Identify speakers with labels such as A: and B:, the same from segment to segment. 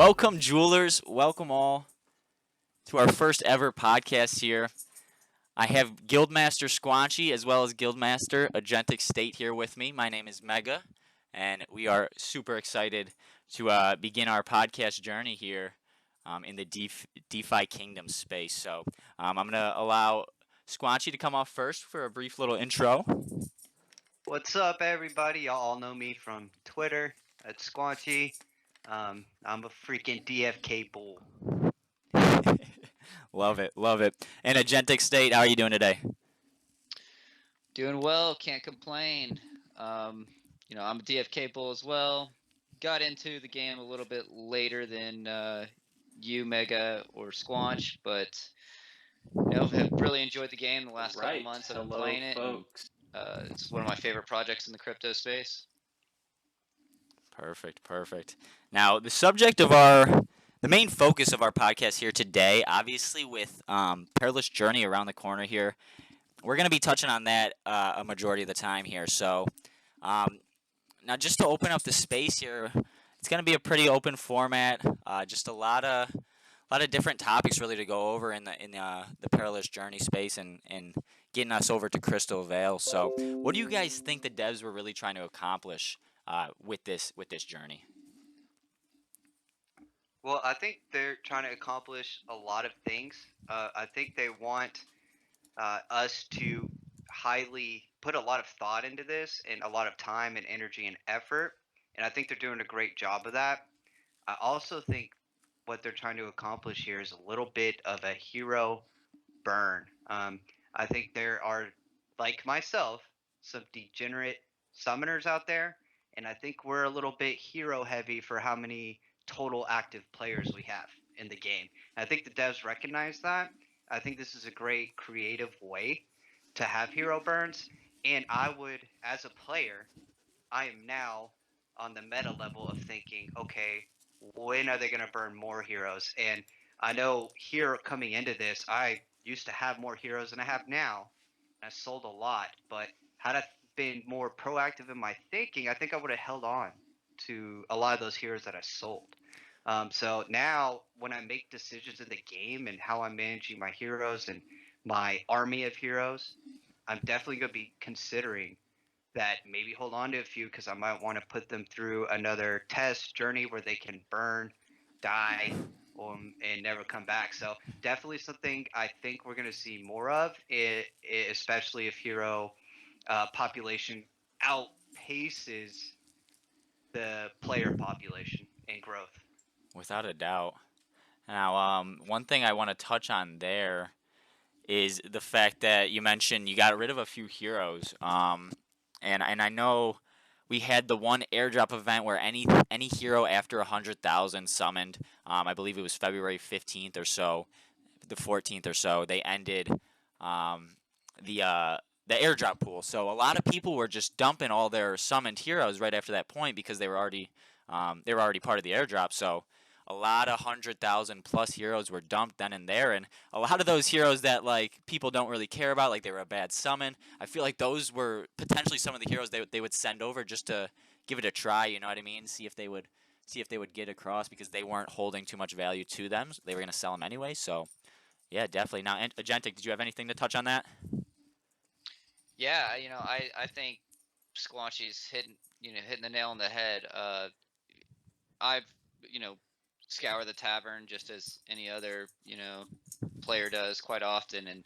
A: Welcome, jewelers. Welcome all to our first ever podcast here. I have Guildmaster Squanchy as well as Guildmaster Agentic State here with me. My name is Mega, and we are super excited to begin our podcast journey here in the DeFi Kingdom space. So I'm going to allow Squanchy to come off first for a brief little intro.
B: What's up, everybody? Y'all all know me from Twitter at Squanchy. I'm a freaking DFK bull.
A: Love it, love it. And Agentic State, how are you doing today?
C: Doing well, can't complain. I'm a DFK bull as well. Got into the game a little bit later than you, Mega, or Squanch, but have really enjoyed the game the last couple months. I've been playing it,
D: folks.
C: and it's one of my favorite projects in the crypto space.
A: Perfect, perfect. Now, the main focus of our podcast here today, obviously with Perilous Journey around the corner here, we're going to be touching on that a majority of the time here. So, now just to open up the space here, it's going to be a pretty open format. Just a lot of different topics really to go over in the Perilous Journey space and getting us over to Crystal Vale. So, what do you guys think the devs were really trying to accomplish with this journey?
B: Well, I think they're trying to accomplish a lot of things. I think they want us to highly put a lot of thought into this and a lot of time and energy and effort. And I think they're doing a great job of that. I also think what they're trying to accomplish here is a little bit of a hero burn. I think there are, like myself, some degenerate summoners out there, and I think we're a little bit hero heavy for how many total active players we have in the game. And I think the devs recognize that. I think this is a great creative way to have hero burns, and I would, as a player, I am now on the meta level of thinking, okay, when are they going to burn more heroes? And I know here coming into this, I used to have more heroes than I have now. I sold a lot, but had I been more proactive in my thinking, I think I would have held on to a lot of those heroes that I sold. So now when I make decisions in the game and how I'm managing my heroes and my army of heroes, I'm definitely going to be considering that maybe hold on to a few because I might want to put them through another test journey where they can burn, die, and never come back. So definitely something I think we're going to see more of, especially if hero population outpaces the player population in growth.
A: Without a doubt. Now, one thing I want to touch on there is the fact that you mentioned you got rid of a few heroes. And I know we had the one airdrop event where any hero after 100,000 summoned. I believe it was February 15th or so, the 14th or so. They ended the airdrop pool. So a lot of people were just dumping all their summoned heroes right after that point because they were already part of the airdrop. So a lot of 100,000 plus heroes were dumped then and there, and a lot of those heroes that like people don't really care about, like they were a bad summon. I feel like those were potentially some of the heroes they would send over just to give it a try. You know what I mean? See if they would get across because they weren't holding too much value to them. They were gonna sell them anyway. So yeah, definitely. Now, Agentic, did you have anything to touch on that?
C: Yeah, I think Squanchy's hitting the nail on the head. I've scour the tavern just as any other player does quite often, and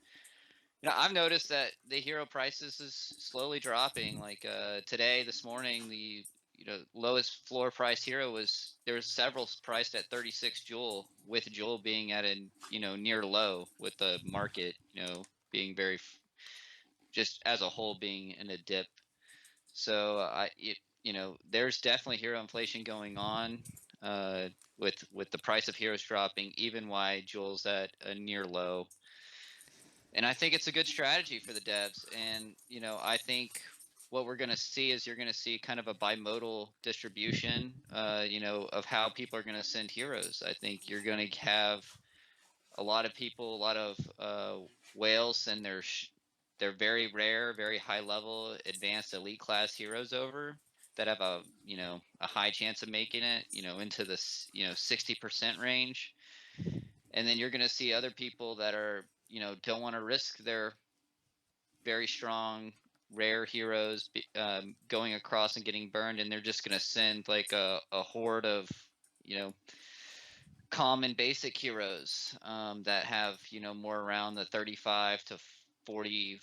C: I've noticed that the hero prices is slowly dropping. Like today, this morning, the lowest floor price hero there was several priced at 36 jewel, with jewel being at a near low, with the market being very just as a whole being in a dip. So there's definitely hero inflation going on, with the price of heroes dropping, even why Jewel's at a near low. And I think it's a good strategy for the devs. And I think what we're going to see is you're going to see kind of a bimodal distribution, of how people are going to send heroes. I think you're going to have a lot of people, a lot of whales send their very rare, very high level, advanced elite class heroes over. that have a a high chance of making it into this 60% range, and then you're going to see other people that are don't want to risk their very strong rare heroes going across and getting burned, and they're just going to send like a horde of you know common basic heroes that have more around the 35 to 45%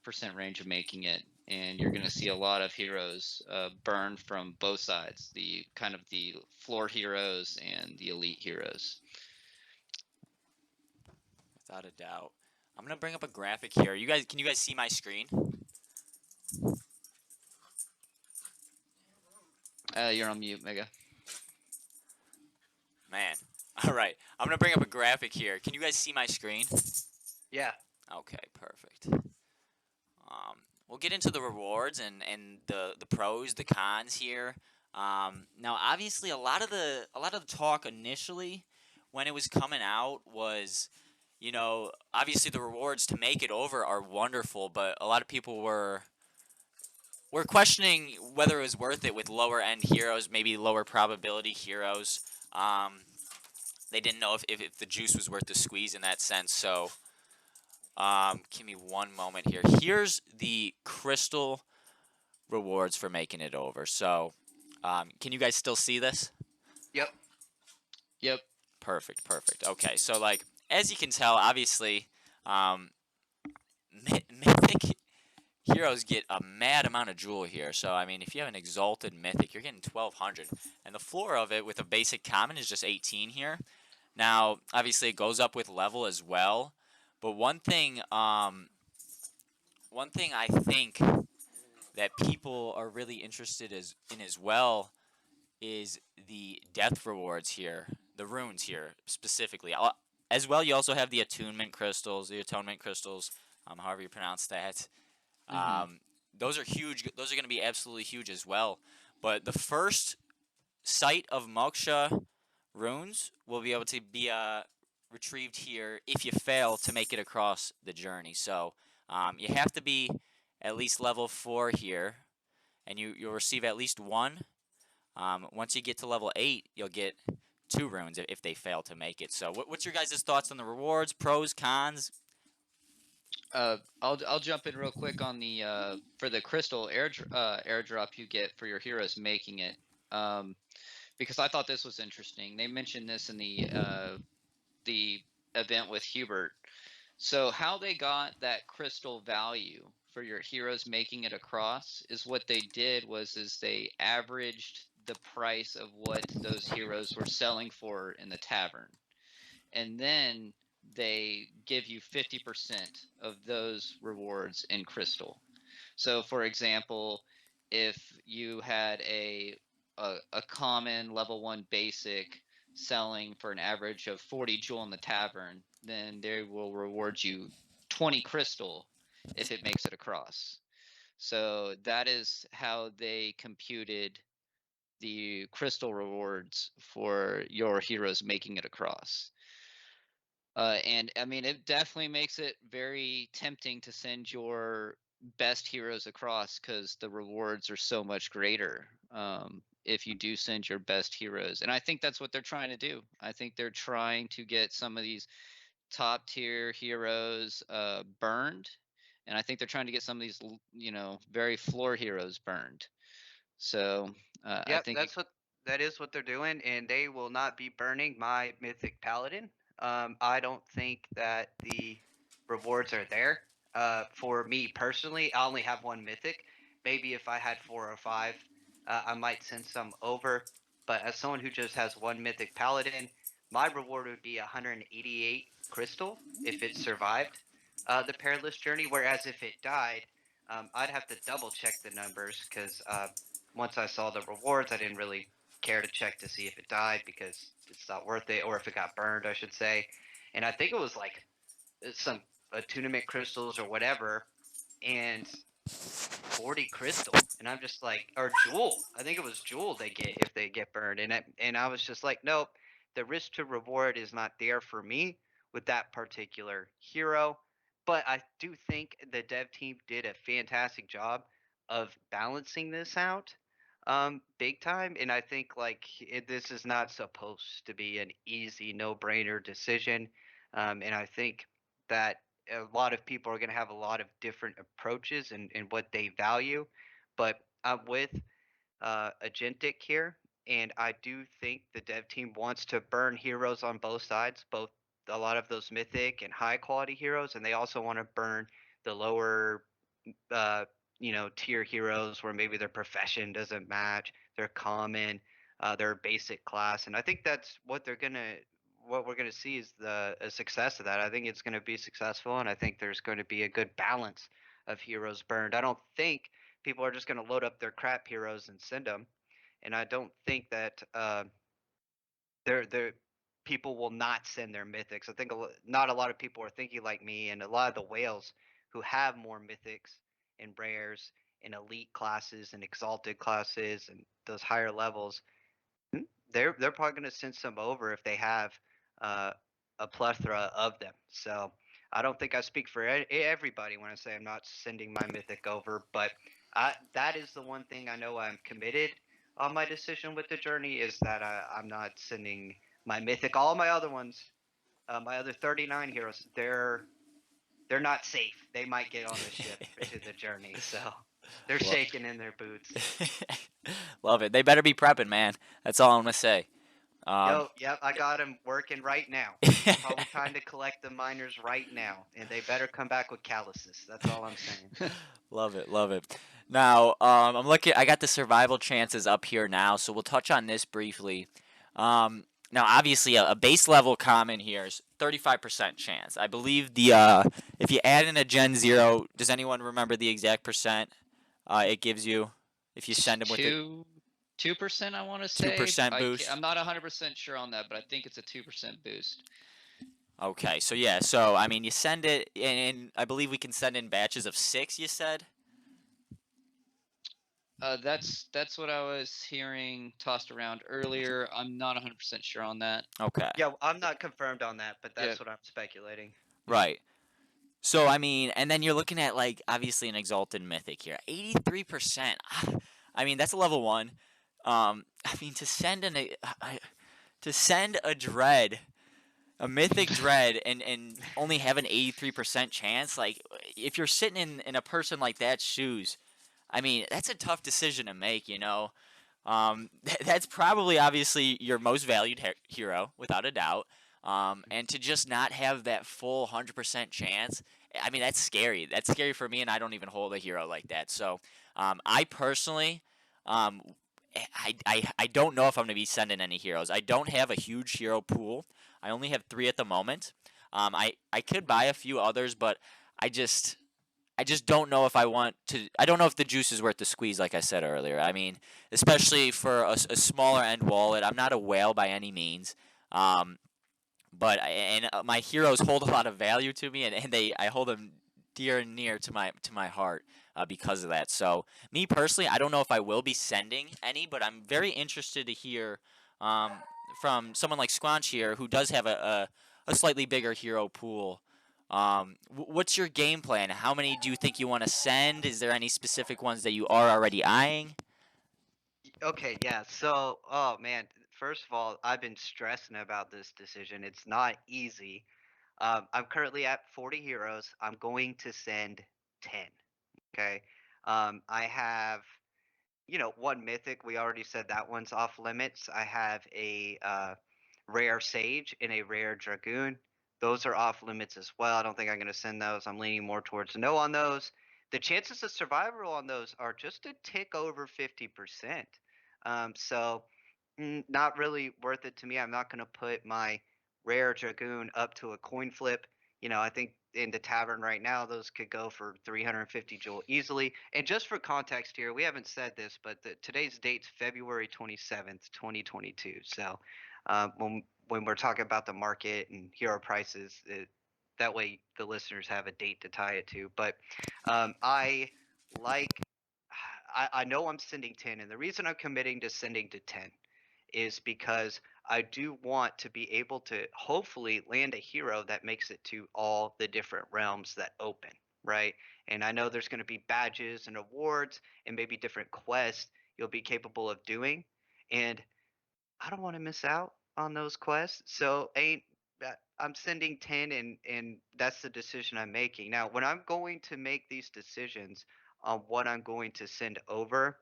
C: percent range of making it, and you're going to see a lot of heroes burn from both sides, the kind of the floor heroes and the elite heroes.
A: Without a doubt. I'm gonna bring up a graphic here. Can you guys see my screen?
C: You're on mute, Mega.
A: Man. All right. I'm gonna bring up a graphic here. Can you guys see my screen?
B: Yeah.
A: Okay, perfect. We'll get into the rewards and the pros, the cons here. Now, obviously, a lot of the talk initially when it was coming out was, obviously the rewards to make it over are wonderful, but a lot of people were questioning whether it was worth it with lower end heroes, maybe lower probability heroes. They didn't know if the juice was worth the squeeze in that sense. So, give me one moment here. Here's the crystal rewards for making it over. So, can you guys still see this?
B: Yep.
C: Yep.
A: Perfect, perfect. Okay, so like as you can tell, obviously, um, mythic heroes get a mad amount of jewel here. So I mean, if you have an exalted mythic, you're getting 1,200, and the floor of it with a basic common is just 18 here. Now, obviously, it goes up with level as well. But one thing I think that people are really interested in as well is the death rewards here, the runes here specifically. As well, you also have the attunement crystals, the atonement crystals, however you pronounce that.
C: Hmm.
A: Um, those are huge. Those are going to be absolutely huge as well. But the first site of Moksha runes will be able to be retrieved here if you fail to make it across the journey. So you have to be at least level 4 here, and you'll receive at least one. Once you get to level 8, you'll get 2 runes if they fail to make it. So what's your guys' thoughts on the rewards, pros, cons?
C: I'll jump in real quick on the for the crystal airdrop you get for your heroes making it, um, because I thought this was interesting. They mentioned this in the event with Hubert. So how they got that crystal value for your heroes making it across is what they did was is they averaged the price of what those heroes were selling for in the tavern, and then they give you 50% of those rewards in crystal. So for example, if you had a common level 1 basic selling for an average of 40 jewel in the tavern, then they will reward you 20 crystal if it makes it across. So that is how they computed the crystal rewards for your heroes making it across. And I mean, it definitely makes it very tempting to send your best heroes across because the rewards are so much greater if you do send your best heroes. And I think that's what they're trying to do. I think they're trying to get some of these top tier heroes burned. And I think they're trying to get some of these, very floor heroes burned. So I
B: Yep,
C: think,
B: that is what they're doing, and they will not be burning my mythic paladin. I don't think that the rewards are there. For me personally, I only have one mythic. Maybe if I had 4 or 5, I might send some over. But as someone who just has one mythic paladin, my reward would be 188 crystal if it survived the perilous journey. Whereas if it died, I'd have to double check the numbers because once I saw the rewards, I didn't really care to check to see if it died because it's not worth it, or if it got burned, I should say. And I think it was like some attunement crystals or whatever, and 40 crystal, and I'm just like, or jewel. I think it was jewel they get if they get burned, and I was just like, nope, the risk to reward is not there for me with that particular hero. But I do think the dev team did a fantastic job of balancing this out big time. And I think like this is not supposed to be an easy no-brainer decision. And I think that a lot of people are going to have a lot of different approaches in what they value, but I'm with Agentic here, and I do think the dev team wants to burn heroes on both sides, both a lot of those mythic and high quality heroes, and they also want to burn the lower, uh, tier heroes where maybe their profession doesn't match, their common, their basic class, and I think that's what we're gonna see is the a success of that. I think it's gonna be successful, and I think there's going to be a good balance of heroes burned. I don't think people are just going to load up their crap heroes and send them. And I don't think that they're people will not send their mythics. I think not a lot of people are thinking like me, and a lot of the whales who have more mythics and rares and elite classes and exalted classes and those higher levels, they're probably going to send some over if they have uh, a plethora of them. So I don't think I speak for everybody when I say I'm not sending my mythic over, but that is the one thing I know I'm committed on my decision with the journey is that I'm not sending my mythic. All my other ones, my other 39 heroes, they're not safe. They might get on the ship to the journey, so they're
A: Well,
B: shaking in their boots.
A: love it. They better be prepping, man. That's all I'm gonna say. Um,
B: Yep, I got them working right now. Probably time to collect the miners right now, and they better come back with calluses. That's all I'm saying.
A: love it, love it. Now, I'm looking. I got the survival chances up here now, so we'll touch on this briefly. Now, obviously, a base level common here is 35% chance. I believe if you add in a Gen Zero, does anyone remember the exact percent it gives you if you
C: It's
A: send them with a
C: 2%, I want to
A: two
C: say.
A: percent
C: I'm
A: boost?
C: not 100% sure on that, but I think it's a 2% boost.
A: Okay, so yeah, so I mean, you send it, and I believe we can send in batches of 6. You said.
C: That's what I was hearing tossed around earlier. I'm not 100% sure on that.
A: Okay.
B: Yeah, I'm not confirmed on that, but
C: Yeah.
B: that's what I'm speculating.
A: Right. So I mean, and then you're looking at like obviously an exalted mythic here, 83%. I mean, that's a level 1. I mean to send a dread, a mythic dread, and only have an 83% chance, like if you're sitting in a person like that shoes, I mean, that's a tough decision to make, you know. That's probably obviously your most valued hero, without a doubt. And to just not have that full 100% chance, I mean, that's scary. That's scary for me, and I don't even hold a hero like that. So, I personally, um, I don't know if I'm going to be sending any heroes. I don't have a huge hero pool. I only have 3 at the moment. I could buy a few others, but I just I just don't know if I want to. I don't know if the juice is worth the squeeze, like I said earlier. I mean, especially for a smaller end wallet. I'm not a whale by any means, um, but my heroes hold a lot of value to me, and I hold them dear and near to my heart because of that. So me personally, I don't know if I will be sending any, but I'm very interested to hear um, from someone like Squanch here, who does have a slightly bigger hero pool. What's your game plan? How many do you think you want to send? Is there any specific ones that you are already eyeing?
B: Okay, yeah. So, oh man, first of all, I've been stressing about this decision. It's not easy. I'm currently at 40 heroes. I'm going to send 10. Okay. I have one mythic. We already said that one's off limits. I have a rare sage and a rare dragoon. Those are off limits as well. I don't think I'm going to send those. I'm leaning more towards no on those. The chances of survival on those are just a tick over 50%. So not really worth it to me. I'm not going to put my rare dragoon up to a coin flip. I think in the tavern right now, those could go for 350 jewel easily. And just for context here, we haven't said this, but today's date's February 27th, 2022. So when we're talking about the market and hero prices, that way the listeners have a date to tie it to. But I like I know I'm sending 10, and the reason I'm committing to sending to 10 is because I do want to be able to hopefully land a hero that makes it to all the different realms that open. right? And I know there's going to be badges and awards and maybe different quests you'll be capable of doing. And I don't want to miss out on those quests. So ain't I'm sending 10 and that's the decision I'm making. Now, when I'm going to make these decisions on what I'm going to send over,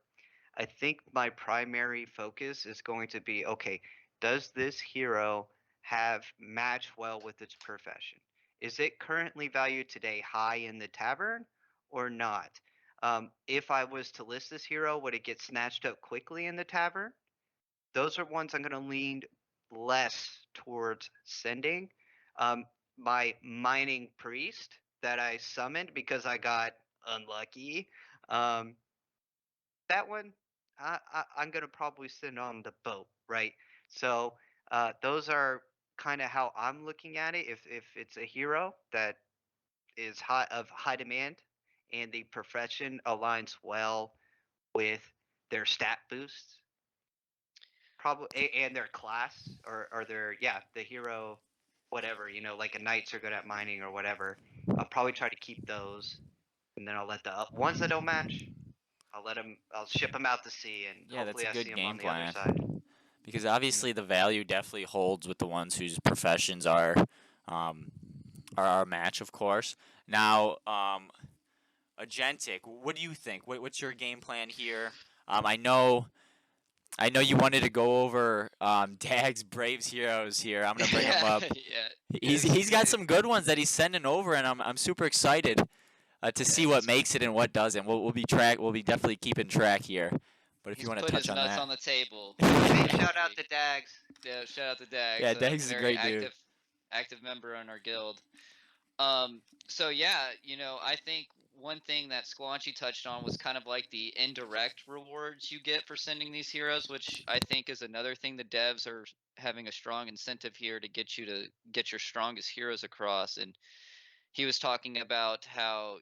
B: I think my primary focus is going to be okay, does this hero have match well with its profession? Is it currently valued today high in the tavern or not? If I was to list this hero, would it get snatched up quickly in the tavern? Those are ones I'm going to lean less towards sending. Um, my mining priest that I summoned because I got unlucky. Um, that one, I'm gonna probably send on the boat, right? So those are kind of how I'm looking at it. If it's a hero that is high demand and the profession aligns well with their stat boosts, probably and their class or their the hero, whatever like a knights are good at mining or whatever. I'll probably try to keep those, and then I'll let the ones that don't match. I'll let them. I'll ship them out to sea, and
A: Yeah, that's
B: hopefully
A: a
B: I see
A: good
B: them on
A: game
B: the other
A: plan.
B: side.
A: Because
B: You know.
A: obviously the value definitely holds with the ones whose professions um, are our match, of course. Now, Agentic, what do you think? What's your game plan here? I know you wanted to go over Dag's Braves heroes here. I'm gonna bring him
C: Yeah,
A: up.
C: yeah.
A: He's got some good ones that he's sending over, and I'm super excited to
C: Yeah,
A: see what makes it and what doesn't. We'll be definitely keeping track here. But if you
C: he's
A: want to
C: put
A: touch
C: his
A: on
C: nuts
A: that,
C: on the table
B: Hey,
C: this
B: shout out
C: week.
B: to Dags.
C: Yeah, shout out to Dags,
A: yeah,
C: a
A: Dag's is a
C: very
A: great dude.
C: active member in our guild. So yeah, I think one thing that Squanchy touched on was kind of like the indirect rewards you get for sending these heroes, which I think is another thing the devs are having a strong incentive here to get you to get your strongest heroes across. And he was talking about how,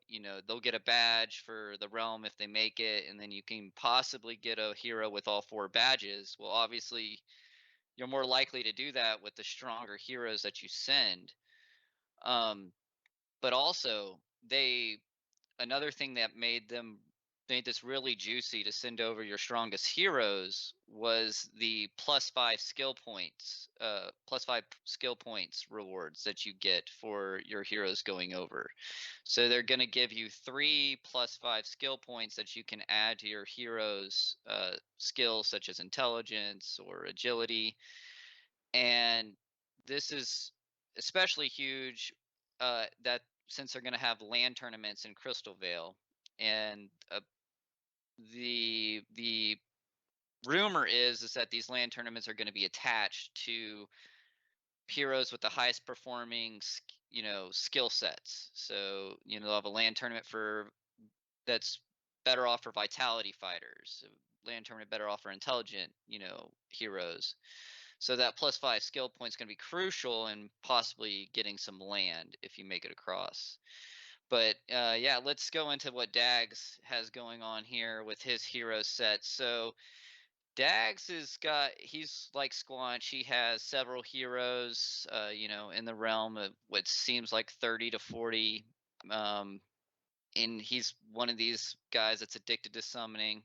C: they'll get a badge for the realm if they make it, and then you can possibly get a hero with all 4 badges. Well, obviously, you're more likely to do that with the stronger heroes that you send. Um, but also they another thing that made this really juicy to send over your strongest heroes was the +5 skill points rewards that you get for your heroes going over. So they're going to give you 3 +5 skill points that you can add to your heroes skills such as intelligence or agility. And this is especially huge that since they're going to have land tournaments in Crystal Vale, and the rumor is that these land tournaments are going to be attached to heroes with the highest performing skill sets. So they'll have a land tournament for that's better off for vitality fighters, land tournament better off for intelligent heroes. So that +5 skill point is going to be crucial in possibly getting some land if you make it across. But yeah, let's go into what Dags has going on here with his hero set. So he's like Squanch. He has several heroes, in the realm of what seems like 30 to 40. And he's one of these guys that's addicted to summoning,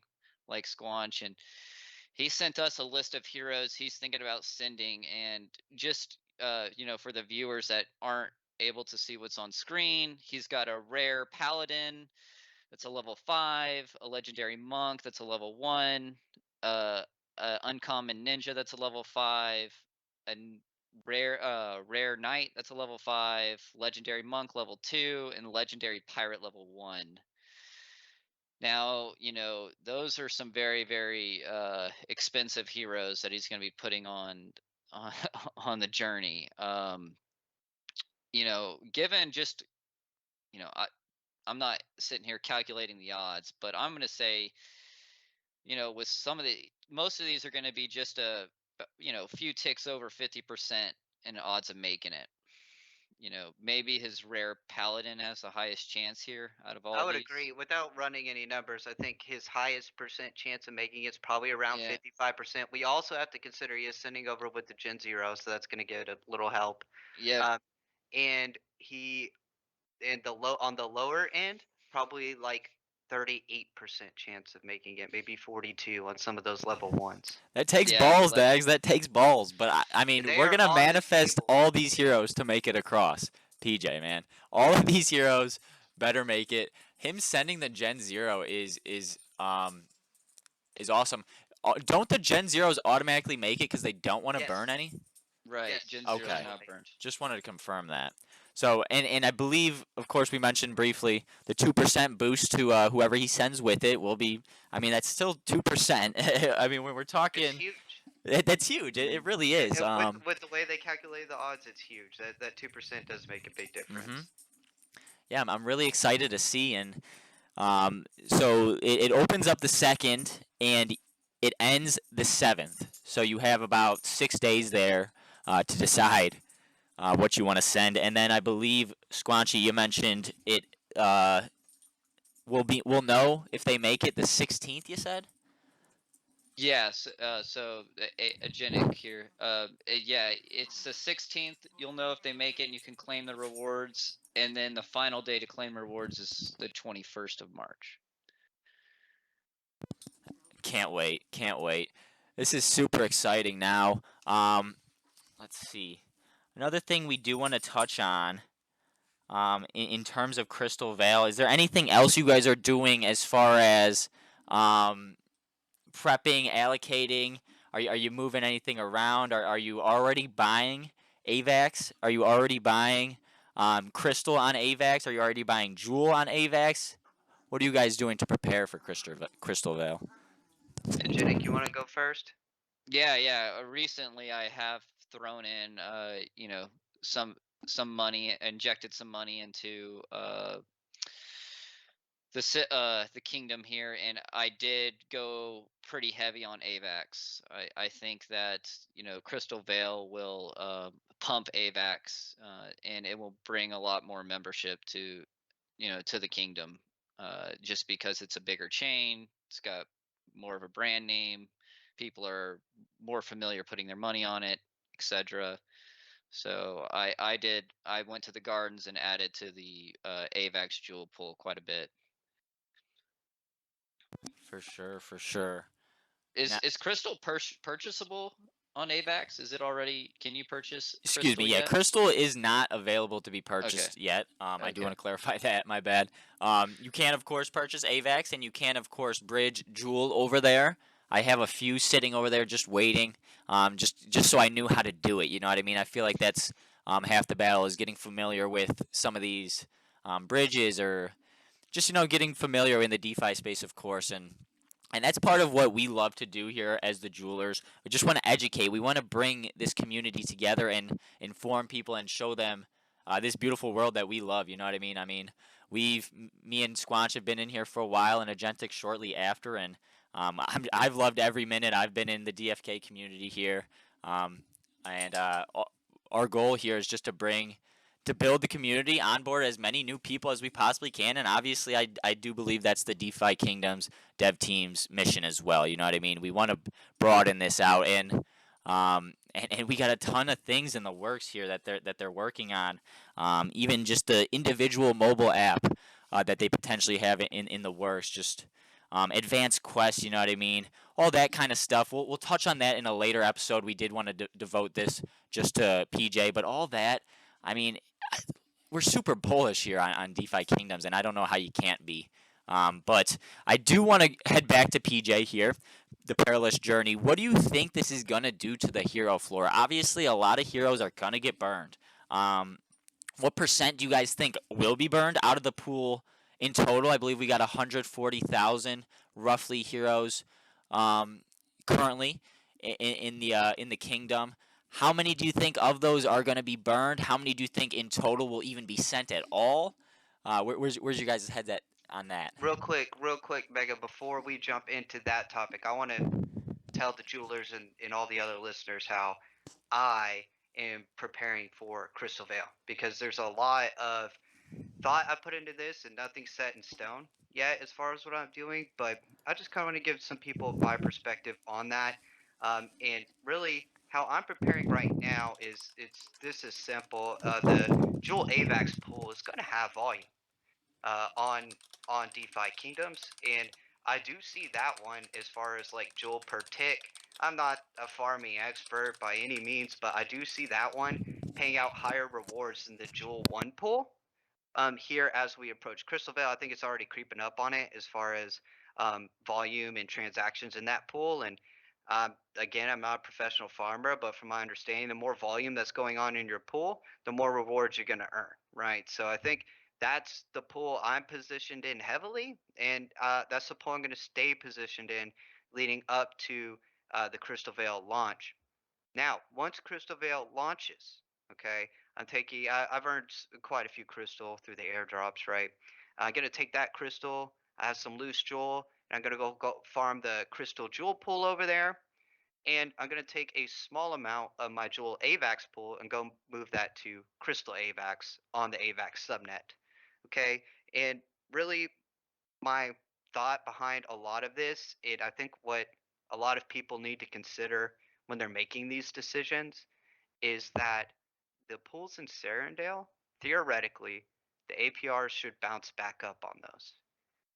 C: like Squanch. And he sent us a list of heroes he's thinking about sending. And just for the viewers that aren't able to see what's on screen, he's got a rare paladin that's a level 5, a legendary monk that's a level 1, uh, a uncommon ninja that's a level 5, a rare knight that's a level 5, legendary monk level 2, and legendary pirate level 1. Now, those are some very, very expensive heroes that he's going to be putting on on the journey. Given just, I'm not sitting here calculating the odds, but I'm going to say, with most of these are going to be just few ticks over 50% in odds of making it. Maybe his rare paladin has the highest chance here out of
B: I
C: all
B: would
C: these.
B: agree. Without running any numbers, I think his highest percent chance of making it's probably around
C: Yeah.
B: 55%. We also have to consider he is sending over with the Gen Zero, so that's going to get a little help.
C: Yep.
B: Uh, and he and the lower end, probably like 38% chance of making it, maybe 42 on some of those level ones.
A: That takes
C: Yeah,
A: balls,
C: like
A: Dags. That takes balls. But I
B: And
A: mean,
B: they
A: we're
B: are
A: gonna
B: on this
A: manifest
B: table.
A: all these heroes to make it across. PJ, man, all of these heroes better make it. Him sending the Gen Zero is awesome. Don't the Gen Zeros automatically make it because they don't want to
B: Yes.
A: burn any?
C: right,
B: Yes,
C: Gen Zero's
A: Okay,
C: not
B: definitely.
C: burned.
A: just wanted to confirm that. So, and I believe, of course, we mentioned briefly the 2% boost to whoever he sends with it will be. I mean, that's still 2%. I mean, when we're
B: It's
A: talking,
B: huge.
A: that's huge. It really is.
B: With the way they calculate the odds, it's huge. That 2% does make a big
A: Hmm.
B: difference.
A: Yeah, I'm really excited to see, and so it opens up the second, and it ends the seventh. So you have about 6 days there to decide what you want to send, and then I believe Squanchy, you mentioned it uh, we'll know if they make it the 16th. You said.
C: Yes, so Agenic here. Yeah, it's the 16th. You'll know if they make it, and you can claim the rewards. And then the final day to claim rewards is the 21st of March.
A: Can't wait. Can't wait. This is super exciting now. Let's see. Another thing we do want to touch on in terms of Crystal Vale, is there anything else you guys are doing as far as um, prepping, allocating? Are you moving anything around? Are you already buying AVAX? Are you already buying Crystal on AVAX? Are you already buying Jewel on AVAX? What are you guys doing to prepare for Crystal Vale?
B: And Janik, you want to go first?
C: Yeah. Recently, I have thrown in, some money, injected some money into the kingdom here, and I did go pretty heavy on AVAX. I think that Crystal Vale will pump AVAX, and it will bring a lot more membership to to the kingdom, just because it's a bigger chain. It's got more of a brand name. People are more familiar putting their money on it, etc. So I went to the gardens and added to the AVAX jewel pool quite a bit.
A: For sure, for sure.
C: Is
A: Now,
C: is Crystal purchasable on AVAX? Is it already? Can you purchase
A: excuse me.
C: Crystal
A: Yeah,
C: yet?
A: Crystal is not available to be
C: Okay.
A: purchased yet. I do
C: Okay.
A: want to clarify that. My bad. You can of course purchase AVAX, and you can of course bridge Jewel over there. I have a few sitting over there just waiting. Just so I knew how to do it. You know what I mean? I feel like that's half the battle is getting familiar with some of these bridges, or just getting familiar in the DeFi space, of course, and that's part of what we love to do here as the jewelers. We just want to educate. We want to bring this community together and inform people and show them this beautiful world that we love. You know what I mean? Me and Squanch have been in here for a while, and Agentic shortly after, and I've loved every minute I've been in the DFK community here. And our goal here is just to build the community, onboard as many new people as we possibly can, and obviously, I do believe that's the DeFi Kingdom's dev team's mission as well. You know what I mean? We want to broaden this out, and we got a ton of things in the works here that they're working on. Even just the individual mobile app that they potentially have in the works. Just advanced quests. You know what I mean? All that kind of stuff. We'll touch on that in a later episode. We did want to devote this just to PJ, but all that. I mean, we're super bullish here on DeFi Kingdoms, and I don't know how you can't be. But I do want to head back to PJ here, the Perilous Journey. What do you think this is going to do to the hero floor? Obviously, a lot of heroes are going to get burned. Um, what percent do you guys think will be burned out of the pool in total? I believe we got 140,000 roughly heroes um, currently in the kingdom. How many do you think of those are going to be burned? How many do you think in total will even be sent at all? Where's your guys' heads at on that?
B: Real quick, Mega. Before we jump into that topic, I want to tell the jewelers and all the other listeners how I am preparing for Crystal Vale, because there's a lot of thought I put into this, and nothing's set in stone yet as far as what I'm doing. But I just kind of want to give some people my perspective on that. And really, how I'm preparing right now is it's this is simple. The Jewel Avax pool is going to have volume on DeFi Kingdoms, and I do see that one as far as like Jewel per tick. I'm not a farming expert by any means, but I do see that one paying out higher rewards than the Jewel One pool. Here as we approach Crystal Vale, I think it's already creeping up on it as far as volume and transactions in that pool. And again, I'm not a professional farmer, but from my understanding, the more volume that's going on in your pool, the more rewards you're going to earn, right? So I think that's the pool I'm positioned in heavily, and that's the pool I'm going to stay positioned in leading up to the Crystal Vale launch. Now, once Crystal Vale launches, okay, I've earned quite a few crystal through the airdrops, right? I'm gonna take that crystal. I have some loose jewel, and I'm gonna go farm the crystal jewel pool over there, and I'm gonna take a small amount of my jewel AVAX pool and go move that to crystal AVAX on the AVAX subnet, okay? And really, my thought behind a lot of this, I think what a lot of people need to consider when they're making these decisions is that the pools in Serendale, theoretically, the APRs should bounce back up on those.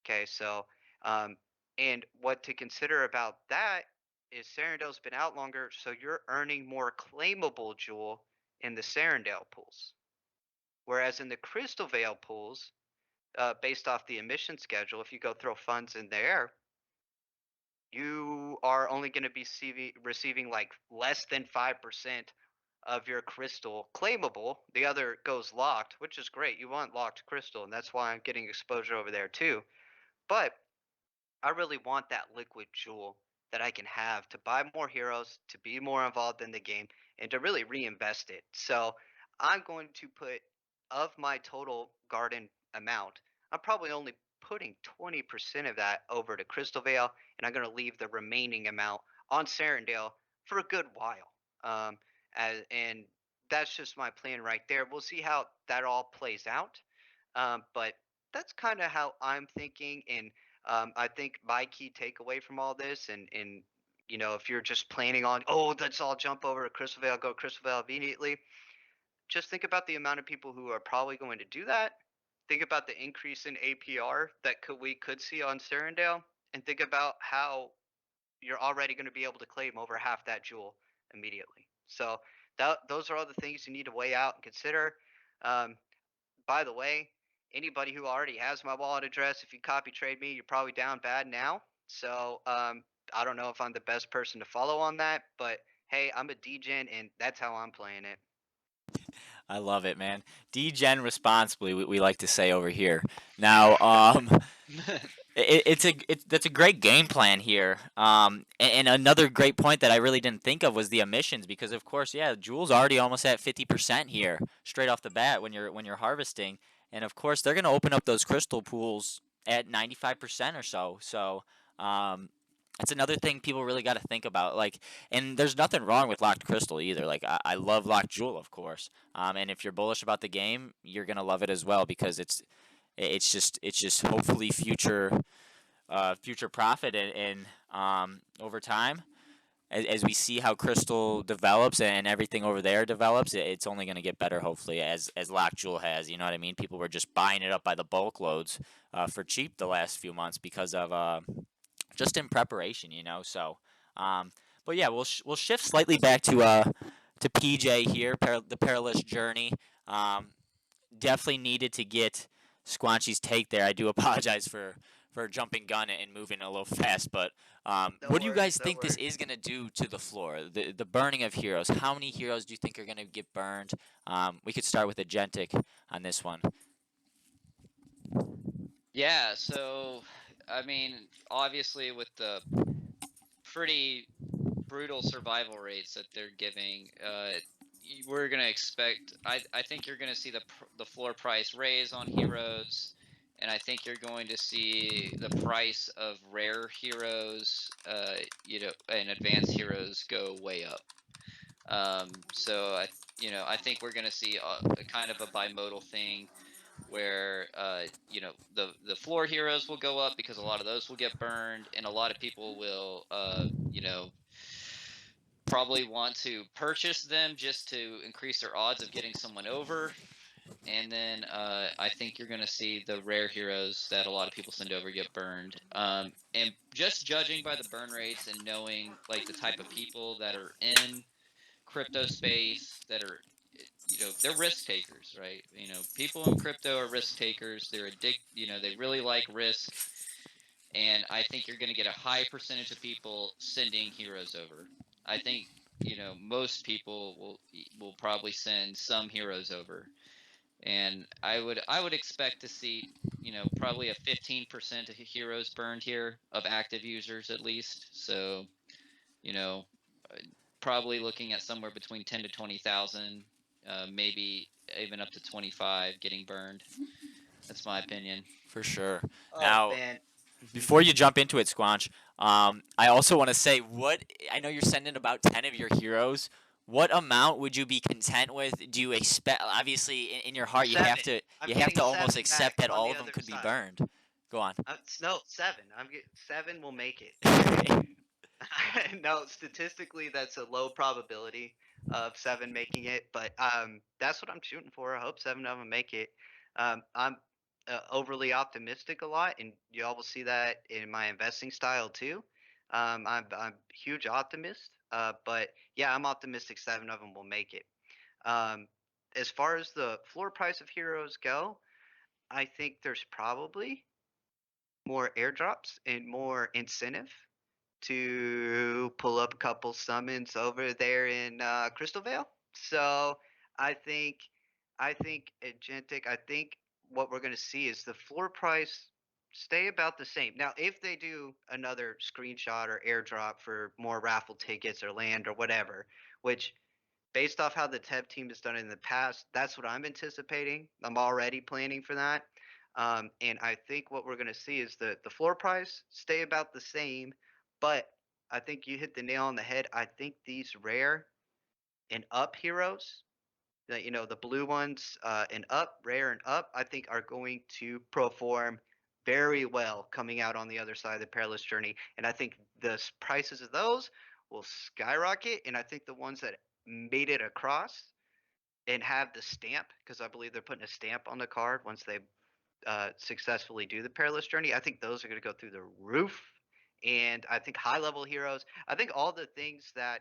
B: Okay, so um, and what to consider about that is Serendale's been out longer, so you're earning more claimable jewel in the Serendale pools. Whereas in the Crystal Vale pools, based off the emission schedule, if you go throw funds in there, you are only going to be receiving like less than 5% of your crystal claimable. The other goes locked, which is great. You want locked crystal, and that's why I'm getting exposure over there too. But I really want that liquid jewel that I can have to buy more heroes, to be more involved in the game, and to really reinvest it. So I'm going to put, of my total garden amount, I'm probably only putting 20% of that over to Crystal Vale, and I'm going to leave the remaining amount on Serendale for a good while. Um, and that's just my plan right there. We'll see how that all plays out. But that's kind of how I'm thinking. And I think my key takeaway from all this, and if you're just planning on, oh, let's all jump over to Crystal Vale, go Crystal Vale immediately, just think about the amount of people who are probably going to do that. Think about the increase in APR that we could see on Serendale, and think about how you're already going to be able to claim over half that jewel immediately. So those are all the things you need to weigh out and consider. Um, by the way, anybody who already has my wallet address, if you copy trade me, you're probably down bad now. So I don't know if I'm the best person to follow on that, but hey, I'm a DGen, and that's how I'm playing it.
A: I love it, man. Degen responsibly, we like to say over here. Now, that's a great game plan here. And another great point that I really didn't think of was the emissions because of course, yeah, Jules already almost at 50% here straight off the bat when you're harvesting, and of course they're gonna open up those crystal pools at 95% or so. So, that's another thing people really got to think about. Like, and there's nothing wrong with locked crystal either. Like, I love locked jewel, of course. And if you're bullish about the game, you're gonna love it as well because it's just hopefully future profit and over time as we see how crystal develops and everything over there develops, it's only going to get better hopefully as lock jewel has, you know what I mean? People were just buying it up by the bulk loads for cheap the last few months because of just in preparation, so um, but yeah, we'll shift slightly back to PJ here, the perilous journey. um, Definitely needed to get Squanchy's take there. I do apologize for jumping gun and moving a little fast, but
B: No
A: what do you
B: worries,
A: guys
B: no
A: think this
B: worries.
A: is gonna do to the floor? The burning of heroes. How many heroes do you think are gonna get burned? We could start with Agentic on this one.
C: Yeah, so I mean, obviously with the pretty brutal survival rates that they're giving, we're gonna expect. I think you're gonna see the floor price raise on heroes, and I think you're going to see the price of rare heroes, and advanced heroes go way up. So I think we're gonna see a kind of a bimodal thing where the floor heroes will go up because a lot of those will get burned, and a lot of people will probably want to purchase them just to increase their odds of getting someone over. And then I think you're going to see the rare heroes that a lot of people send over get burned. And just judging by the burn rates and knowing like the type of people that are in crypto space that are, they're risk takers, right? People in crypto are risk takers. They're they really like risk. And I think you're going to get a high percentage of people sending heroes over. I think, most people will probably send some heroes over, and I would expect to see, probably a 15% of heroes burned here of active users at least. So, you know, uh, probably looking at somewhere between 10 to 20,000, maybe even up to 25 getting burned. That's my opinion.
A: For sure.
B: Oh
A: Now,
B: man. Mhm.
A: before you jump into it, Squanch, I also want to say what I know you're sending about 10 of your heroes. What amount would you be content with? Do you expect? Obviously, in your heart,
B: Seven. I'm
A: you have
B: getting
A: to almost
B: seven back
A: accept that
B: on
A: all
B: the
A: of them
B: other
A: could be
B: side.
A: burned. Go on.
B: No, seven. I'm get seven will make it. Okay. No, statistically, that's a low probability of seven making it, but that's what I'm shooting for. I hope seven of them make it. I'm overly optimistic a lot, and y'all will see that in my investing style too. I'm a huge optimist, but yeah, I'm optimistic seven of them will make it. Um, as far as the floor price of heroes go, I think there's probably more airdrops and more incentive to pull up a couple summons over there in Crystal Vale. So I think, Agentic. I think what we're going to see is the floor price stay about the same. Now, if they do another screenshot or airdrop for more raffle tickets or land or whatever, which based off how the Tev team has done it in the past, that's what I'm anticipating. I'm already planning for that. And I think what we're going to see is the floor price stay about the same, but I think you hit the nail on the head. I think these rare and up heroes, the blue ones and up, rare and up, I think are going to perform very well coming out on the other side of the perilous journey. And I think the prices of those will skyrocket. And I think the ones that made it across and have the stamp, because I believe they're putting a stamp on the card once they successfully do the perilous journey, I think those are going to go through the roof. And I think high level heroes, I think all the things that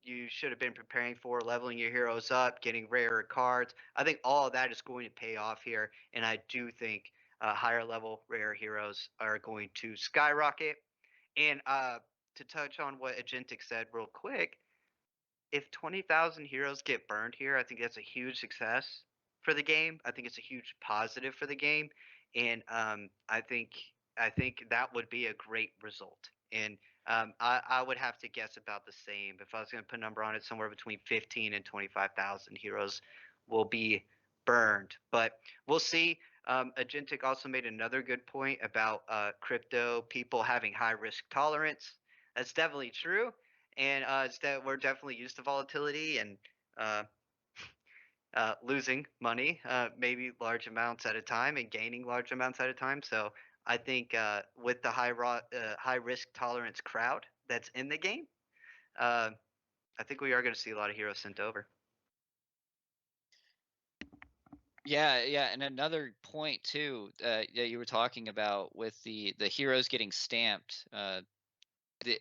B: you should have been preparing for, leveling your heroes up, getting rarer cards, I think all of that is going to pay off here. And I do think higher level rare heroes are going to skyrocket. And to touch on what Agentic said real quick, if 20,000 heroes get burned here, I think that's a huge success for the game. I think it's a huge positive for the game, and I think that would be a great result. And I would have to guess about the same if I was going to put a number on it. Somewhere between 15 and 25,000 heroes will be burned, but we'll see. Agentic also made another good point about crypto people having high risk tolerance. That's definitely true, and it's that we're definitely used to volatility and uh, losing money, maybe large amounts at a time, and gaining large amounts at a time. So I think with the high risk tolerance crowd that's in the game, uh, I think we are going to see a lot of heroes sent over.
C: Yeah, yeah, and another point too that you were talking about with the heroes getting stamped. The,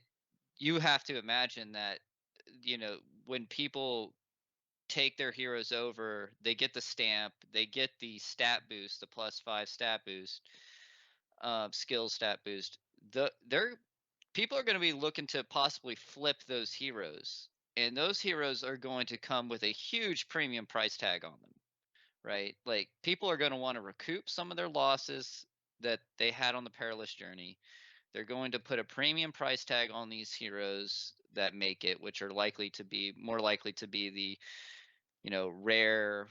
C: you have to imagine that, when people take their heroes over, they get the stamp, they get the stat boost, the +5 stat boost, skill stat boost. They're people are going to be looking to possibly flip those heroes, and those heroes are going to come with a huge premium price tag on them, right? Like people are going to want to recoup some of their losses that they had on the perilous journey. They're going to put a premium price tag on these heroes that make it, which are likely to be more likely to be the, rare,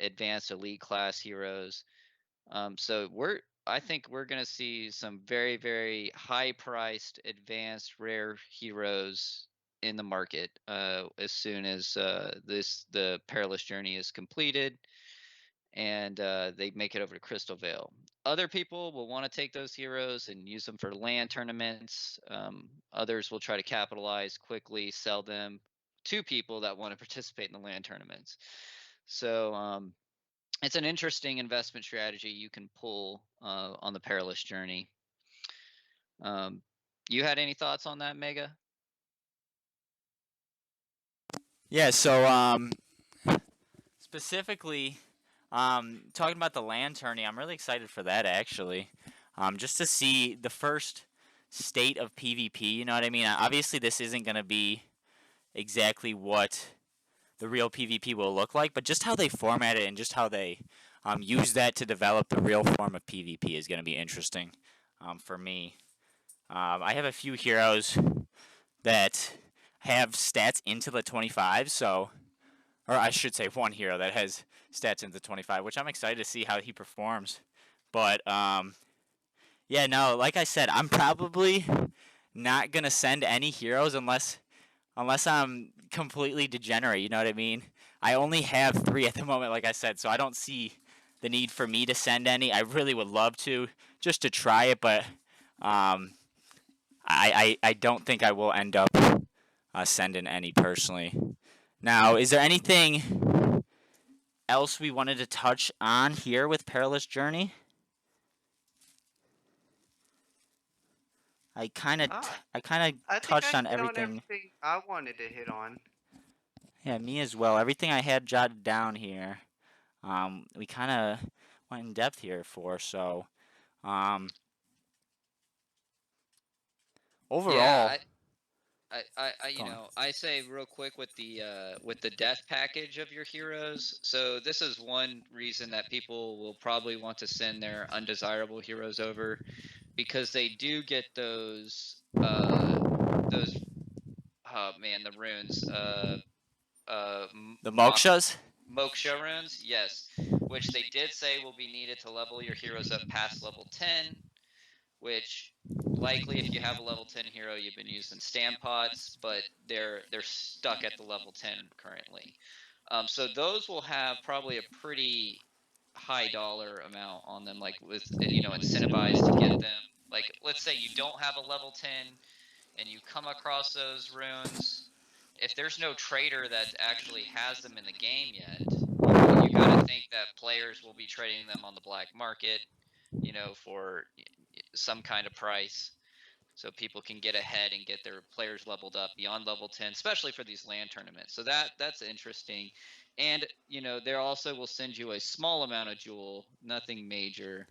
C: advanced elite class heroes. So I think we're going to see some very, very high priced, advanced, rare heroes in the market as soon as the perilous journey is completed. and they make it over to Crystal Vale. Other people will want to take those heroes and use them for land tournaments. Others will try to capitalize quickly, sell them to people that want to participate in the land tournaments. So it's an interesting investment strategy you can pull on the Perilous journey. Um, you had any thoughts on that, Mega?
A: Yeah. So specifically, talking about the land tourney, I'm really excited for that actually. Just to see the first state of PvP. You know what I mean? Obviously, this isn't gonna be exactly what the real PvP will look like, but just how they format it and just how they use that to develop the real form of PvP is going to be interesting for me. I have a few heroes that have stats into the 25, so, or I should say one hero that has stats into 25, which I'm excited to see how he performs. But yeah, no, like I said, I'm probably not gonna send any heroes unless I'm completely degenerate, you know what I mean? I only have 3 at the moment, like I said, so I don't see the need for me to send any. I really would love to, just to try it, but um, I don't think I will end up sending any personally. Now, is there anything else we wanted to touch on here with Perilous Journey?
B: Ah,
A: I kind of
B: I think
A: touched
B: I
A: on
B: hit on
A: everything.
B: everything I wanted to hit on.
A: Yeah, me as well. Everything I had jotted down here. We kind of went in depth here for. So, um,
C: Yeah,
A: overall,
C: you
A: go on.
C: know, I say real quick with the death package of your heroes. So this is one reason that people will probably want to send their undesirable heroes over, because they do get those oh man, the runes
A: The
C: mock
A: Mokshas?
C: moksha runes, yes, which they did say will be needed to level your heroes up past level 10, which likely if you have a level 10 hero you've been using stand pots, but they're stuck at the level 10 currently. So those will have probably a pretty high dollar amount on them, like with incentivized to get them. Like let's say you don't have a level 10 and you come across those runes, if there's no trader that actually has them in the game yet, you got to think that players will be trading them on the black market, for some kind of price, so people can get ahead and get their players leveled up beyond level 10, especially for these land tournaments. So that's interesting. And they also will send you a small amount of jewel, nothing major,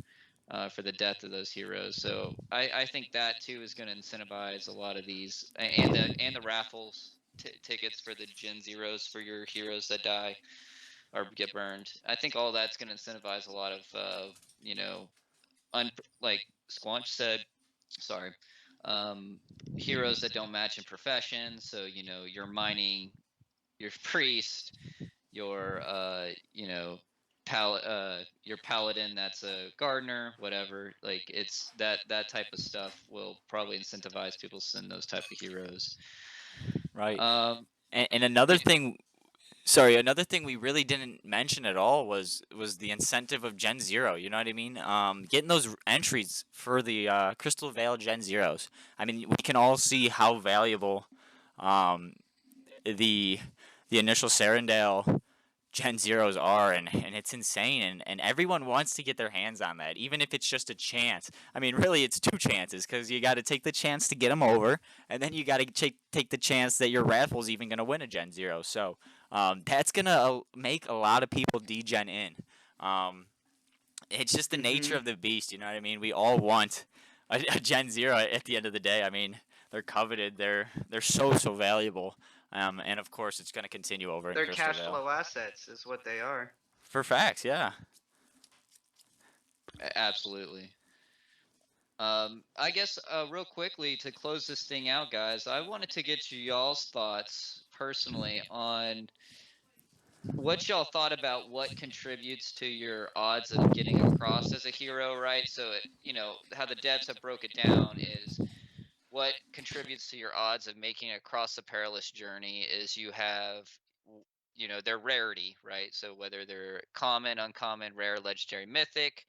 C: for the death of those heroes. So I think that too is going to incentivize a lot of these, and the raffles tickets for the Gen Zeros for your heroes that die or get burned. I think all that's going to incentivize a lot of you know like Squanch said, sorry, um, heroes that don't match in profession. So you're mining, your priest, your your paladin that's a gardener, whatever. Like it's that type of stuff will probably incentivize people to send those type of heroes.
A: Right.
C: Um,
A: And another
C: yeah,
A: thing, sorry, another thing we really didn't mention at all was the incentive of Gen Zero. You know what I mean? Getting those entries for the Crystal Vale Gen Zeros. I mean, we can all see how valuable um, the the initial Serendale Gen Zeros are, and it's insane, and everyone wants to get their hands on that, even if it's just a chance. I mean, really, it's two chances, because you got to take the chance to get them over, and then you got to take the chance that your raffle's even going to win a Gen Zero. So that's going to make a lot of people degen in. Um, it's just the nature
B: Mm-hmm.
A: of the beast, you know what I mean? We all want a Gen Zero at the end of the day. I mean, they're coveted, they're so valuable. And of course, it's going to continue over in
B: They're
A: Crystal
B: cash
A: Vale.
B: flow assets, is what they are.
A: For facts, yeah.
C: absolutely. I guess real quickly to close this thing out, guys, I wanted to get y'all's thoughts personally on what y'all thought about what contributes to your odds of getting across as a hero, right? So how the devs have broke it down is what contributes to your odds of making it across the perilous journey is you have their rarity, right? So whether they're common, uncommon, rare, legendary, mythic,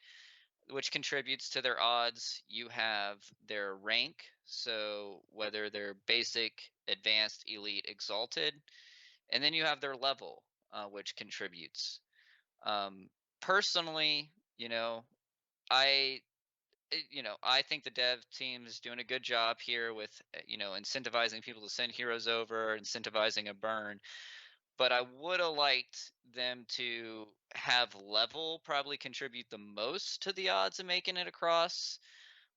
C: which contributes to their odds. You have their rank, so whether they're basic, advanced, elite, exalted, and then you have their level, which contributes. Um, Personally, I I think the dev team is doing a good job here with incentivizing people to send heroes over, incentivizing a burn. But I would have liked them to have level probably contribute the most to the odds of making it across,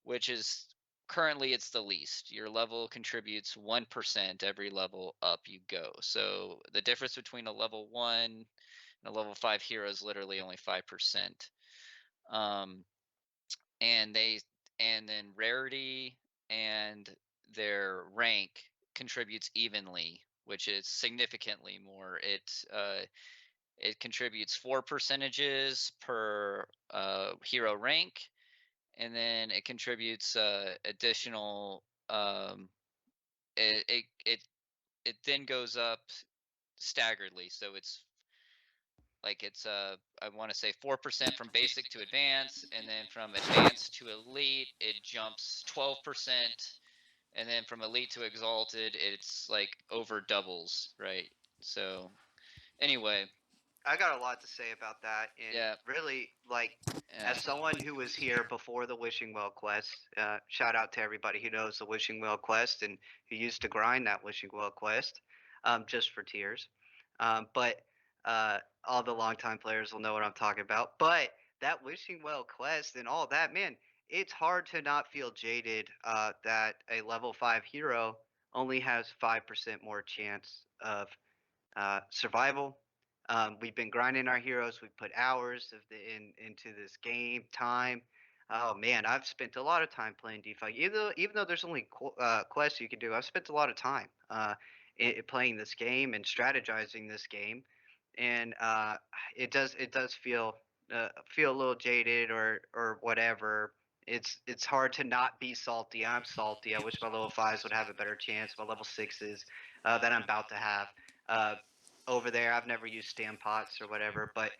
C: which is currently it's the least. Your level contributes 1% every level up you go. So the difference between a level 1 and a level 5 hero is literally only 5%. Um, and they and then rarity and their rank contributes evenly, which is significantly more. It contributes 4 percentages per hero rank, and then it contributes additional. It, it it it then goes up staggeredly, so it's I want to say 4% from basic to advanced, and then from advanced to elite it jumps 12%, and then from elite to exalted it's like over doubles, right? So anyway,
B: I got a lot to say about that, and
C: yeah,
B: really, like,
C: yeah,
B: as someone who was here before the Wishing Well quest, shout out to everybody who knows the Wishing Well quest and who used to grind that Wishing Well quest, just for tears. But all the longtime players will know what I'm talking about. But that Wishing Well quest and all that, man, it's hard to not feel jaded that a level 5 hero only has 5% more chance of survival. We've been grinding our heroes. We've put hours into this game, time. Oh man, I've spent a lot of time playing DeFi. Even though there's only quests you can do, I've spent a lot of time playing this game and strategizing this game, and it does feel a little jaded or whatever. It's hard to not be salty. I'm salty. I wish my level fives would have a better chance. My level sixes that I'm about to have. Uh, Over there. I've never used stand pots or whatever, but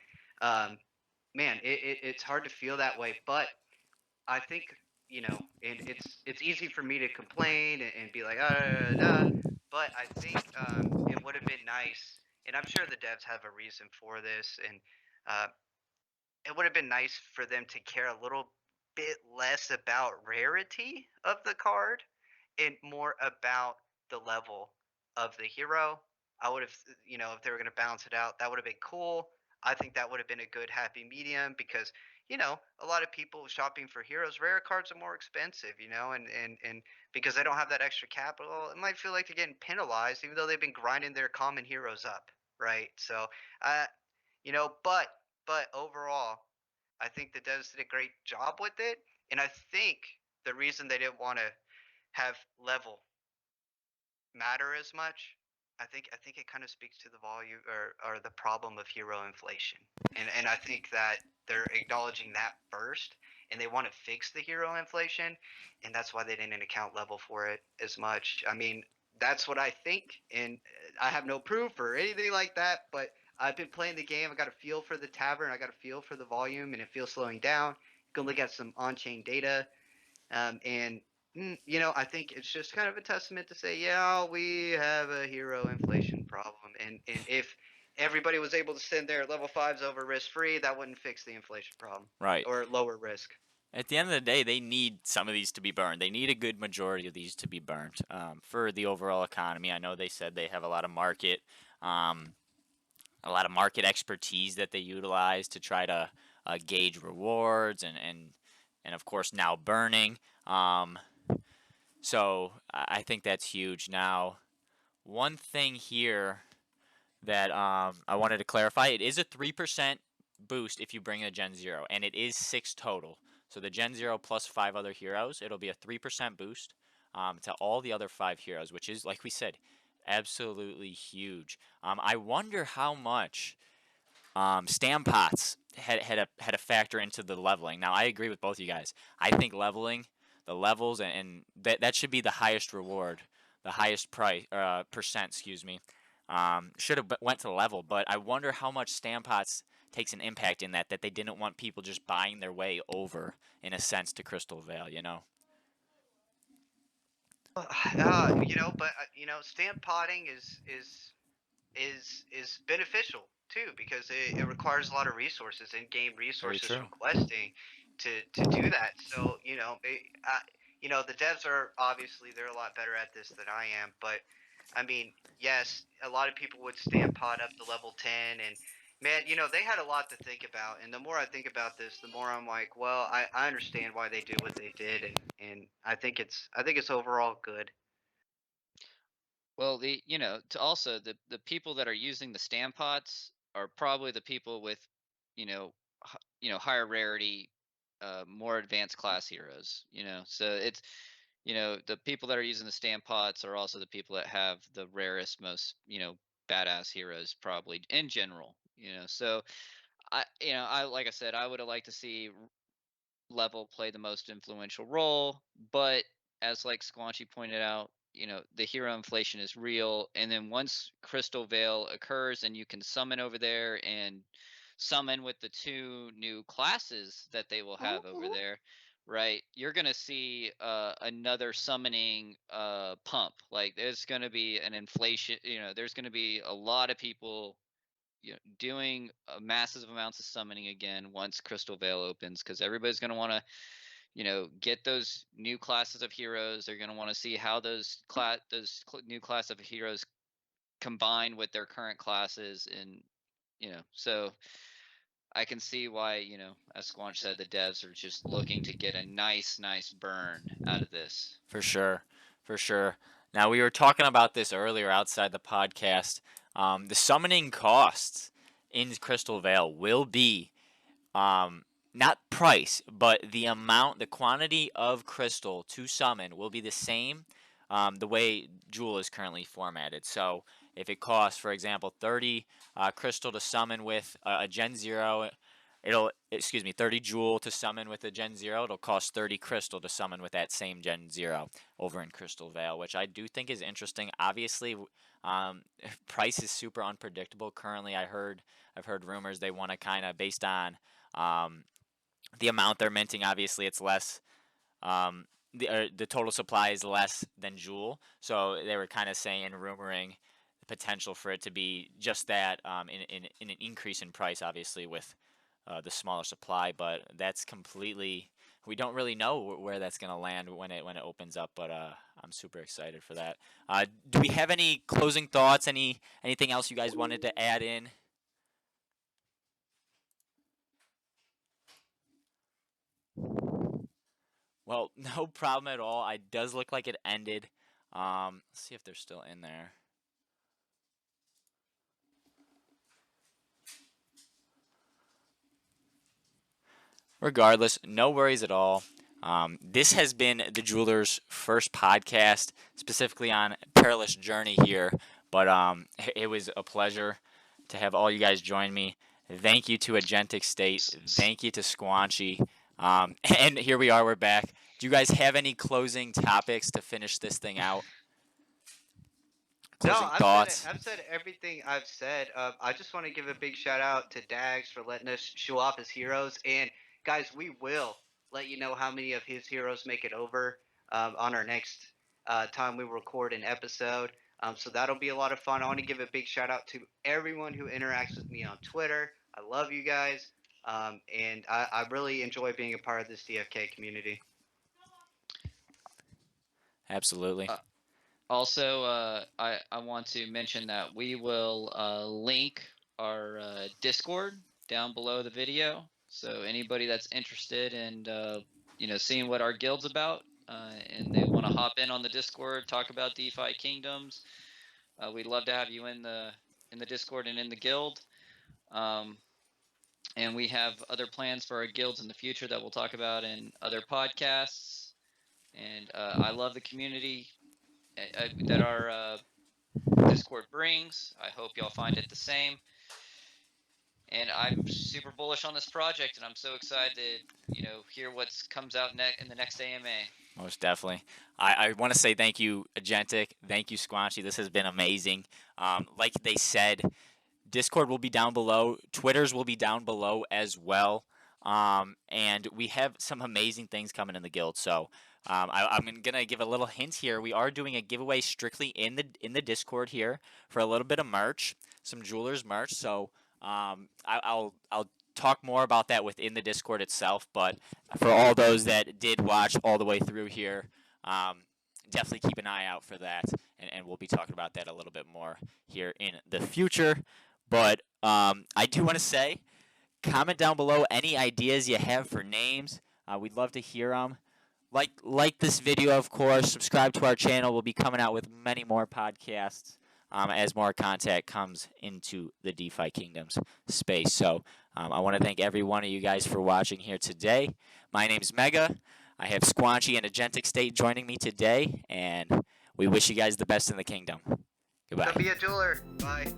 B: um, man, it's hard to feel that way. But I think and it's easy for me to complain and be like, but I think it would have been nice, and I'm sure the devs have a reason for this, and uh, it would have been nice for them to care a little bit less about rarity of the card and more about the level of the hero. I would have, if they were going to balance it out, that would have been cool. I think that would have been a good happy medium because, a lot of people shopping for heroes, rare cards are more expensive, and because they don't have that extra capital, it might feel like they're getting penalized even though they've been grinding their common heroes up, right? So, uh, but overall, I think the devs did a great job with it, and I think the reason they didn't want to have level matter as much, I think it kind of speaks to the volume or the problem of hero inflation, and I think that they're acknowledging that first, and they want to fix the hero inflation, and that's why they didn't account level for it as much. I mean, that's what I think, and I have no proof or anything like that, but I've been playing the game. I got a feel for the tavern. I got a feel for the volume, and it feels slowing down. You can look at some on-chain data, and I think it's just kind of a testament to say, yeah, we have a hero inflation problem, and if everybody was able to send their level fives over risk free, that wouldn't fix the inflation problem
A: Right.
B: or lower risk.
A: At the end of the day, they need some of these to be burned. They need a good majority of these to be burned for the overall economy. I know they said they have um, a lot of market expertise that they utilize to try to gauge rewards and of course now burning. So I think that's huge. Now, one thing here that I wanted to clarify: it is a 3% boost if you bring a Gen Zero, and it is 6 total. So the Gen Zero plus 5 other heroes, it'll be a 3% boost to all the other 5 heroes, which is, like we said, absolutely huge. I wonder how much Stampots had a factor into the leveling. Now I agree with both of you guys. I think leveling, the levels, and that should be the highest reward, the highest price percent. Excuse me. Should have went to the level, but I wonder how much Stampots takes an impact in that they didn't want people just buying their way over in a sense to Crystal Vale, you know.
B: But stamp potting is beneficial too because it requires a lot of resources, in-game
A: Very
B: resources
A: true.
B: from questing to do that. So the devs are obviously they're a lot better at this than I am, but I mean, yes, a lot of people would stamp pot up to level 10, and man, they had a lot to think about. And the more I think about this, the more I'm like, well, I understand why they did what they did, and I think it's overall good.
C: Well, to also the people that are using the stand pots are probably the people with, you know, higher rarity, more advanced class heroes. So it's, the people that are using the stand pots are also the people that have the rarest, most, badass heroes probably in general. So I like I said, I would have liked to see level play the most influential role. But as like Squanchy pointed out, the hero inflation is real. And then once Crystal Veil occurs and you can summon over there and summon with the two new classes that they will have over there, right? You're gonna see another summoning pump. Like there's gonna be an inflation. There's gonna be a lot of people doing massive amounts of summoning again once Crystal Veil opens, because everybody's going to want to get those new classes of heroes. They're going to want to see how new class of heroes combine with their current classes, and so I can see why, as Squanch said, the devs are just looking to get a nice burn out of this.
A: For sure, for sure. Now we were talking about this earlier outside the podcast. The summoning costs in Crystal Vale will be um, not price, but the amount, the quantity of crystal to summon will be the same the way Jewel is currently formatted. So if it costs, for example, 30 crystal to summon with a Gen 0, excuse me, 30 Jewel to summon with a Gen 0, it'll cost 30 crystal to summon with that same Gen 0 over in Crystal Vale, which I do think is interesting. Obviously, um, price is super unpredictable. Currently, I've heard rumors they want to kind of based on um, the amount they're minting. Obviously, it's less. The total supply is less than Jewel, so they were kind of saying, rumoring the potential for it to be just that in an increase in price, obviously with the smaller supply. But that's completely. We don't really know where that's gonna land when it opens up, but I'm super excited for that. Do we have any closing thoughts? Anything else you guys wanted to add in? Well, no problem at all. It does look like it ended. Let's see if they're still in there. Regardless, no worries at all. This has been the Jeweler's first podcast, specifically on Perilous Journey here. But it was a pleasure to have all you guys join me. Thank you to Agentic State. Thank you to Squanchy. And here we are. We're back. Do you guys have any closing topics to finish this thing out?
B: No,
A: Closing
B: I've said it.
A: thoughts?
B: I've said everything I've said. I just want to give a big shout out to Dags for letting us show off his heroes. And guys, we will let you know how many of his heroes make it over on our next time we record an episode. So that'll be a lot of fun. I want to give a big shout out to everyone who interacts with me on Twitter. I love you guys, and I really enjoy being a part of this DFK community.
A: Absolutely.
C: Also, I want to mention that we will link our Discord down below the video. So anybody that's interested in seeing what our guild's about, and they want to hop in on the Discord, talk about DeFi Kingdoms, we'd love to have you in the Discord and in the guild. Um, and we have other plans for our guilds in the future that we'll talk about in other podcasts. And I love the community that our Discord brings. I hope y'all find it the same. and I'm super bullish on this project, and I'm so excited to hear what comes out in the next AMA.
A: Most definitely. I want to say thank you, Agentic. Thank you, Squanchy. This has been amazing. Like they said, Discord will be down below. Twitters will be down below as well. And we have some amazing things coming in the guild. So I'm gonna give a little hint here. We are doing a giveaway strictly in the Discord here for a little bit of merch, some jewelers merch. So I'll talk more about that within the Discord itself. But for all those that did watch all the way through here, definitely keep an eye out for that, and we'll be talking about that a little bit more here in the future. But I do want to say, comment down below any ideas you have for names. We'd love to hear them. Like this video, of course. Subscribe to our channel. We'll be coming out with many more podcasts as more content comes into the DeFi Kingdoms space. So I want to thank every one of you guys for watching here today. My name's Mega. I have Squanchy and Agentic State joining me today, and we wish you guys the best in the kingdom. Goodbye.
B: Come be a jeweler. Bye.